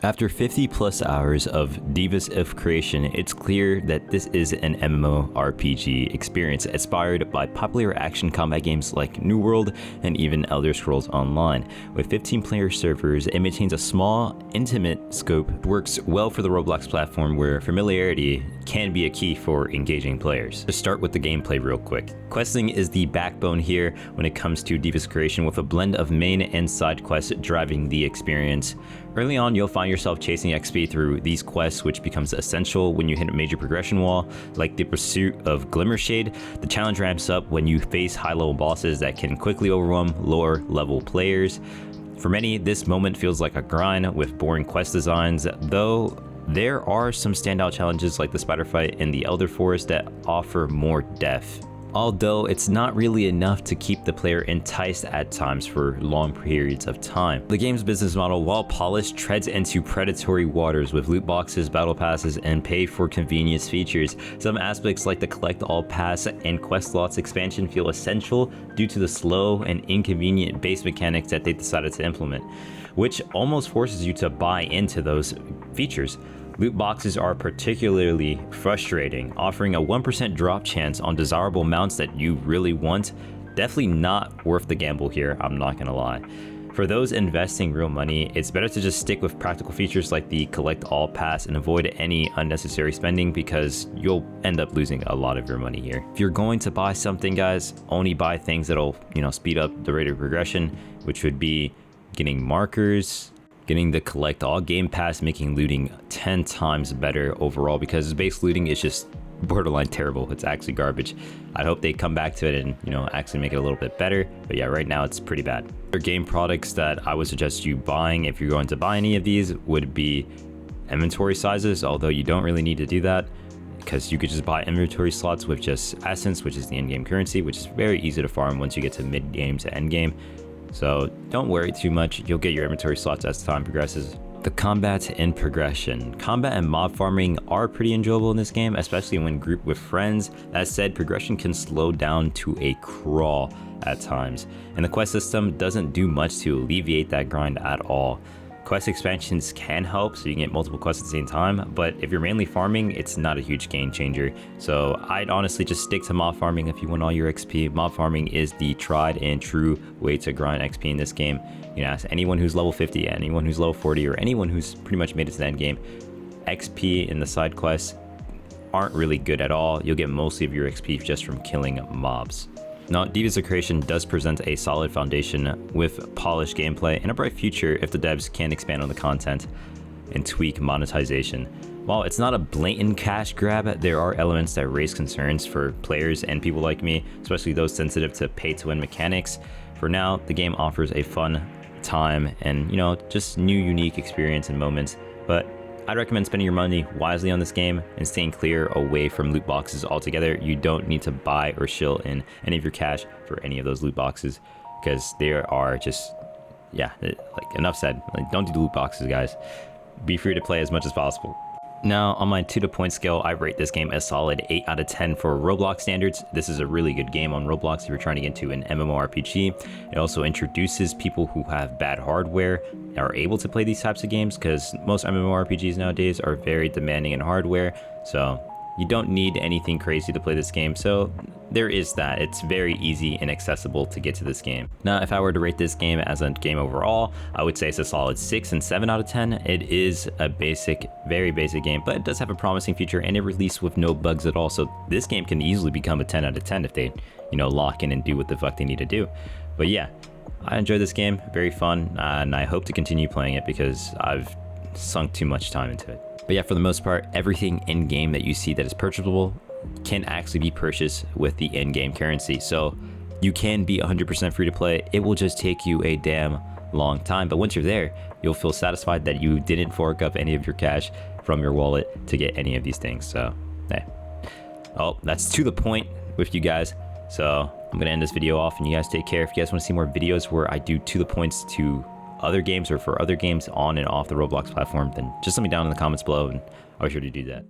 After 50 plus hours of Devas of Creation, it's clear that this is an MMORPG experience inspired by popular action combat games like New World and even Elder Scrolls Online. With 15-player servers, it maintains a small, intimate scope, works well for the Roblox platform where familiarity can be a key for engaging players. To start with the gameplay real quick. Questing is the backbone here when it comes to Devas Creation, with a blend of main and side quests driving the experience. Early on, you'll find yourself chasing XP through these quests, which becomes essential when you hit a major progression wall, like the pursuit of Glimmershade. The challenge ramps up when you face high-level bosses that can quickly overwhelm lower-level players. For many, this moment feels like a grind with boring quest designs, though there are some standout challenges like the spider fight in the Elder Forest that offer more depth. Although it's not really enough to keep the player enticed at times for long periods of time. The game's business model, while polished, treads into predatory waters with loot boxes, battle passes, and pay for convenience features. Some aspects like the collect all pass and quest slots expansion feel essential due to the slow and inconvenient base mechanics that they decided to implement, which almost forces you to buy into those features. Loot boxes are particularly frustrating, offering a 1% drop chance on desirable mounts that you really want. Definitely not worth the gamble here, I'm not gonna lie. For those investing real money, it's better to just stick with practical features like the collect all pass and avoid any unnecessary spending, because you'll end up losing a lot of your money here. If you're going to buy something, guys, only buy things that'll, speed up the rate of progression, which would be getting markers, getting the collect all game pass, making looting 10 times better overall, because base looting is just borderline terrible. It's actually garbage. I hope they come back to it and actually make it a little bit better, but yeah, right now it's pretty bad. Other game products that I would suggest you buying if you're going to buy any of these would be inventory sizes, although you don't really need to do that because you could just buy inventory slots with just essence, which is the in-game currency, which is very easy to farm once you get to mid-game to end-game. So don't worry too much, you'll get your inventory slots as time progresses. The combat and progression. Combat and mob farming are pretty enjoyable in this game, especially when grouped with friends. That said, progression can slow down to a crawl at times, and the quest system doesn't do much to alleviate that grind at all. Quest expansions can help, so you can get multiple quests at the same time, but if you're mainly farming, it's not a huge game changer. So I'd honestly just stick to mob farming if you want all your XP. Mob farming is the tried and true way to grind XP in this game. You can ask anyone who's level 50, anyone who's level 40, or anyone who's pretty much made it to the end game. XP in the side quests aren't really good at all. You'll get mostly of your XP just from killing mobs. Now, Devas Of Creation does present a solid foundation with polished gameplay and a bright future if the devs can expand on the content and tweak monetization. While it's not a blatant cash grab, there are elements that raise concerns for players and people like me, especially those sensitive to pay-to-win mechanics. For now, the game offers a fun time and, just new unique experience and moments, but I'd recommend spending your money wisely on this game and staying clear away from loot boxes altogether. You don't need to buy or shill in any of your cash for any of those loot boxes, because they are just, enough said. Don't do the loot boxes, guys. Be free to play as much as possible. Now, on my 2 to point scale, I rate this game a solid 8 out of 10 for Roblox standards. This is a really good game on Roblox if you're trying to get into an MMORPG. It also introduces people who have bad hardware are able to play these types of games, because most MMORPGs nowadays are very demanding in hardware. So you don't need anything crazy to play this game. So there is that. It's very easy and accessible to get to this game. Now, if I were to rate this game as a game overall, I would say it's a solid 6 and 7 out of 10. It is a basic, very basic game, but it does have a promising future and it released with no bugs at all. So this game can easily become a 10 out of 10 if they, lock in and do what the fuck they need to do. But yeah, I enjoyed this game, very fun, and I hope to continue playing it because I've sunk too much time into it. But yeah, for the most part, everything in-game that you see that is purchasable can actually be purchased with the in-game currency. So you can be 100% free to play. It will just take you a damn long time. But once you're there, you'll feel satisfied that you didn't fork up any of your cash from your wallet to get any of these things. So, hey. Oh, that's to the point with you guys. So I'm going to end this video off and you guys take care. If you guys want to see more videos where I do to the points to other games or for other games on and off the Roblox platform, then just let me down in the comments below and I'll be sure to do that.